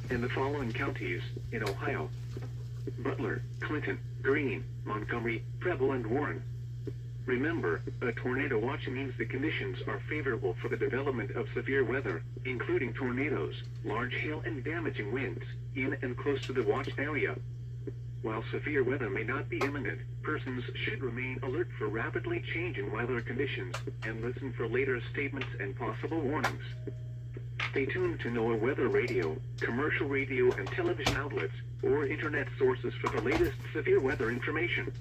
In the following counties in Ohio: Butler, Clinton, Greene, Montgomery, Preble, and Warren. Remember, a tornado watch means the conditions are favorable for the development of severe weather, including tornadoes, large hail, and damaging winds, in and close to the watch area. While severe weather may not be imminent, persons should remain alert for rapidly changing weather conditions, and listen for later statements and possible warnings. Stay tuned to NOAA weather radio, commercial radio and television outlets, or internet sources for the latest severe weather information.